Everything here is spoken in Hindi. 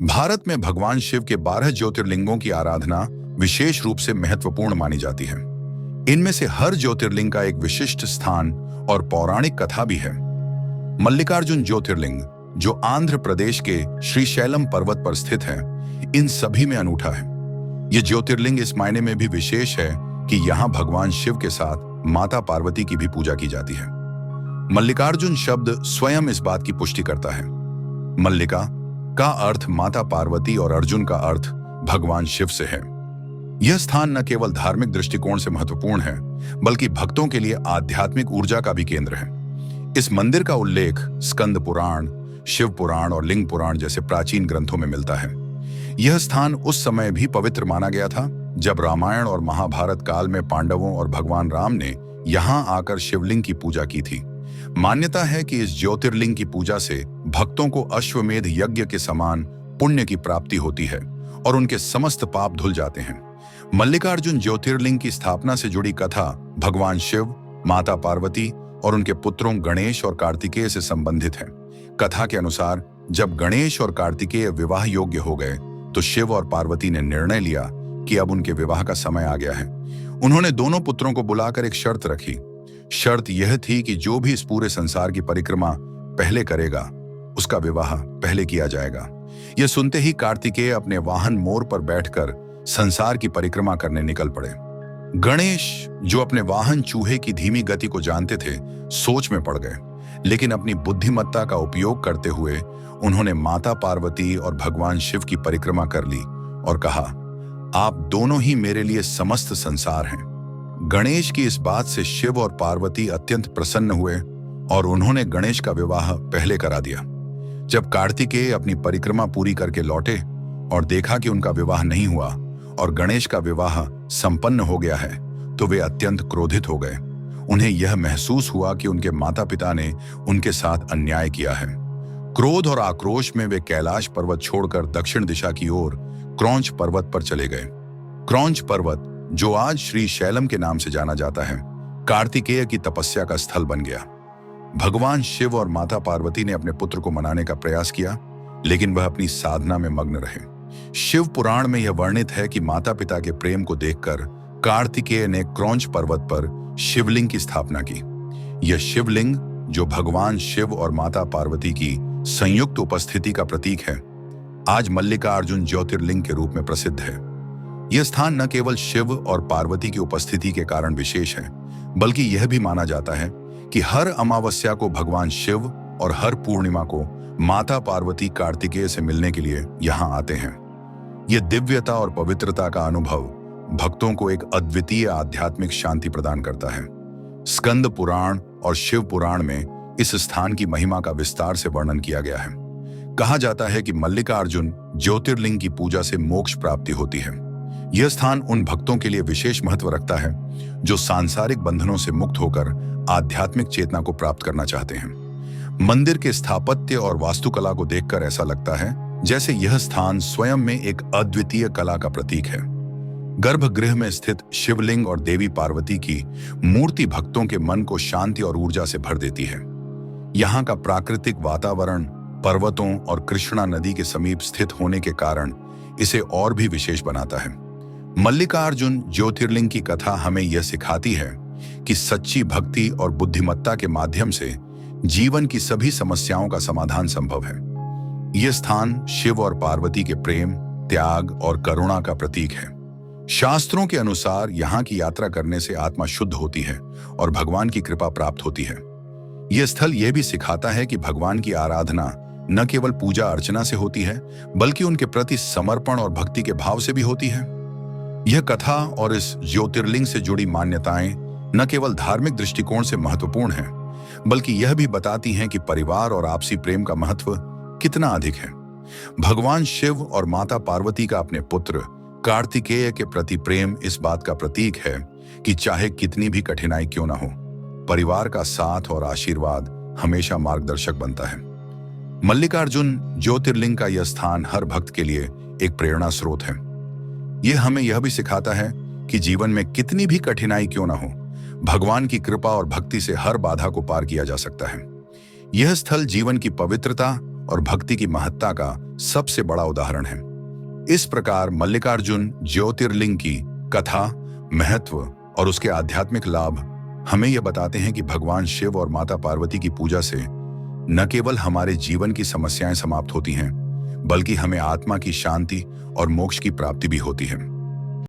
भारत में भगवान शिव के 12 ज्योतिर्लिंगों की आराधना विशेष रूप से महत्वपूर्ण मानी जाती है। इनमें से हर ज्योतिर्लिंग का एक विशिष्ट स्थान और पौराणिक कथा भी है। मल्लिकार्जुन ज्योतिर्लिंग, जो आंध्र प्रदेश के श्रीशैलम पर्वत पर स्थित है, इन सभी में अनूठा है। यह ज्योतिर्लिंग इस मायने में भी विशेष है कि यहाँ भगवान शिव के साथ माता पार्वती की भी पूजा की जाती है। मल्लिकार्जुन शब्द स्वयं इस बात की पुष्टि करता है। मल्लिका का अर्थ माता पार्वती और अर्जुन का अर्थ भगवान शिव से है। यह स्थान न केवल धार्मिक दृष्टिकोण से महत्वपूर्ण है, बल्कि भक्तों के लिए आध्यात्मिक ऊर्जा का भी केंद्र है। इस मंदिर का उल्लेख स्कंद पुराण, शिव पुराण और लिंग पुराण जैसे प्राचीन ग्रंथों में मिलता है। यह स्थान उस समय भी पवित्र माना गया था जब रामायण और महाभारत काल में पांडवों और भगवान राम ने यहाँ आकर शिवलिंग की पूजा की थी। मान्यता है कि इस ज्योतिर्लिंग की पूजा से भक्तों को अश्वमेध यज्ञ के समान पुण्य की प्राप्ति होती है और उनके समस्त पाप धुल जाते हैं। मल्लिकार्जुन ज्योतिर्लिंग की स्थापना से जुड़ी कथा भगवान शिव, माता पार्वती और उनके पुत्रों गणेश और कार्तिकेय से संबंधित है। कथा के अनुसार जब गणेश और कार्तिकेय विवाह योग्य हो गए तो शिव और पार्वती ने निर्णय लिया कि अब उनके विवाह का समय आ गया है। उन्होंने दोनों पुत्रों को बुलाकर एक शर्त रखी। शर्त यह थी कि जो भी इस पूरे संसार की परिक्रमा पहले करेगा, उसका विवाह पहले किया जाएगा। यह सुनते ही कार्तिकेय अपने वाहन मोर पर बैठकर संसार की परिक्रमा करने निकल पड़े। गणेश, जो अपने वाहन चूहे की धीमी गति को जानते थे, सोच में पड़ गए, लेकिन अपनी बुद्धिमत्ता का उपयोग करते हुए उन्होंने माता पार्वती और भगवान शिव की परिक्रमा कर ली और कहा, आप दोनों ही मेरे लिए समस्त संसार हैं। गणेश की इस बात से शिव और पार्वती अत्यंत प्रसन्न हुए और उन्होंने गणेश का विवाह पहले करा दिया। जब कार्तिकेय अपनी परिक्रमा पूरी करके लौटे और देखा कि उनका विवाह नहीं हुआ और गणेश का विवाह संपन्न हो गया है, तो वे अत्यंत क्रोधित हो गए। उन्हें यह महसूस हुआ कि उनके माता पिता ने उनके साथ अन्याय किया है। क्रोध और आक्रोश में वे कैलाश पर्वत छोड़कर दक्षिण दिशा की ओर क्रौंच पर्वत पर चले गए। क्रौंच पर्वत, जो आज श्री शैलम के नाम से जाना जाता है, कार्तिकेय की तपस्या का स्थल बन गया। भगवान शिव और माता पार्वती ने अपने पुत्र को मनाने का प्रयास किया, लेकिन वह अपनी साधना में मग्न रहे। शिव पुराण में यह वर्णित है कि माता पिता के प्रेम को देखकर कार्तिकेय ने क्रौंच पर्वत पर शिवलिंग की स्थापना की। यह शिवलिंग, जो भगवान शिव और माता पार्वती की संयुक्त उपस्थिति का प्रतीक है, आज मल्लिकार्जुन ज्योतिर्लिंग के रूप में प्रसिद्ध है। यह स्थान न केवल शिव और पार्वती की उपस्थिति के कारण विशेष है, बल्कि यह भी माना जाता है कि हर अमावस्या को भगवान शिव और हर पूर्णिमा को माता पार्वती कार्तिकेय से मिलने के लिए यहाँ आते हैं। यह दिव्यता और पवित्रता का अनुभव भक्तों को एक अद्वितीय आध्यात्मिक शांति प्रदान करता है। स्कंद पुराण और शिव पुराण में इस स्थान की महिमा का विस्तार से वर्णन किया गया है। कहा जाता है कि मल्लिकार्जुन ज्योतिर्लिंग की पूजा से मोक्ष प्राप्ति होती है। यह स्थान उन भक्तों के लिए विशेष महत्व रखता है जो सांसारिक बंधनों से मुक्त होकर आध्यात्मिक चेतना को प्राप्त करना चाहते हैं। मंदिर के स्थापत्य और वास्तुकला को देखकर ऐसा लगता है जैसे यह स्थान स्वयं में एक अद्वितीय कला का प्रतीक है। गर्भगृह में स्थित शिवलिंग और देवी पार्वती की मूर्ति भक्तों के मन को शांति और ऊर्जा से भर देती है। यहाँ का प्राकृतिक वातावरण पर्वतों और कृष्णा नदी के समीप स्थित होने के कारण इसे और भी विशेष बनाता है। मल्लिकार्जुन ज्योतिर्लिंग की कथा हमें यह सिखाती है कि सच्ची भक्ति और बुद्धिमत्ता के माध्यम से जीवन की सभी समस्याओं का समाधान संभव है। यह स्थान शिव और पार्वती के प्रेम, त्याग और करुणा का प्रतीक है। शास्त्रों के अनुसार यहाँ की यात्रा करने से आत्मा शुद्ध होती है और भगवान की कृपा प्राप्त होती है। यह स्थल यह भी सिखाता है कि भगवान की आराधना न केवल पूजा अर्चना से होती है, बल्कि उनके प्रति समर्पण और भक्ति के भाव से भी होती है। यह कथा और इस ज्योतिर्लिंग से जुड़ी मान्यताएं न केवल धार्मिक दृष्टिकोण से महत्वपूर्ण है, बल्कि यह भी बताती हैं कि परिवार और आपसी प्रेम का महत्व कितना अधिक है। भगवान शिव और माता पार्वती का अपने पुत्र कार्तिकेय के प्रति प्रेम इस बात का प्रतीक है कि चाहे कितनी भी कठिनाई क्यों न हो, परिवार का साथ और आशीर्वाद हमेशा मार्गदर्शक बनता है। मल्लिकार्जुन ज्योतिर्लिंग का यह स्थान हर भक्त के लिए एक प्रेरणा स्रोत है। यह हमें यह भी सिखाता है कि जीवन में कितनी भी कठिनाई क्यों न हो, भगवान की कृपा और भक्ति से हर बाधा को पार किया जा सकता है। यह स्थल जीवन की पवित्रता और भक्ति की महत्ता का सबसे बड़ा उदाहरण है। इस प्रकार मल्लिकार्जुन ज्योतिर्लिंग की कथा, महत्व और उसके आध्यात्मिक लाभ हमें यह बताते हैं कि भगवान शिव और माता पार्वती की पूजा से न केवल हमारे जीवन की समस्याएं समाप्त होती हैं, बल्कि हमें आत्मा की शांति और मोक्ष की प्राप्ति भी होती है।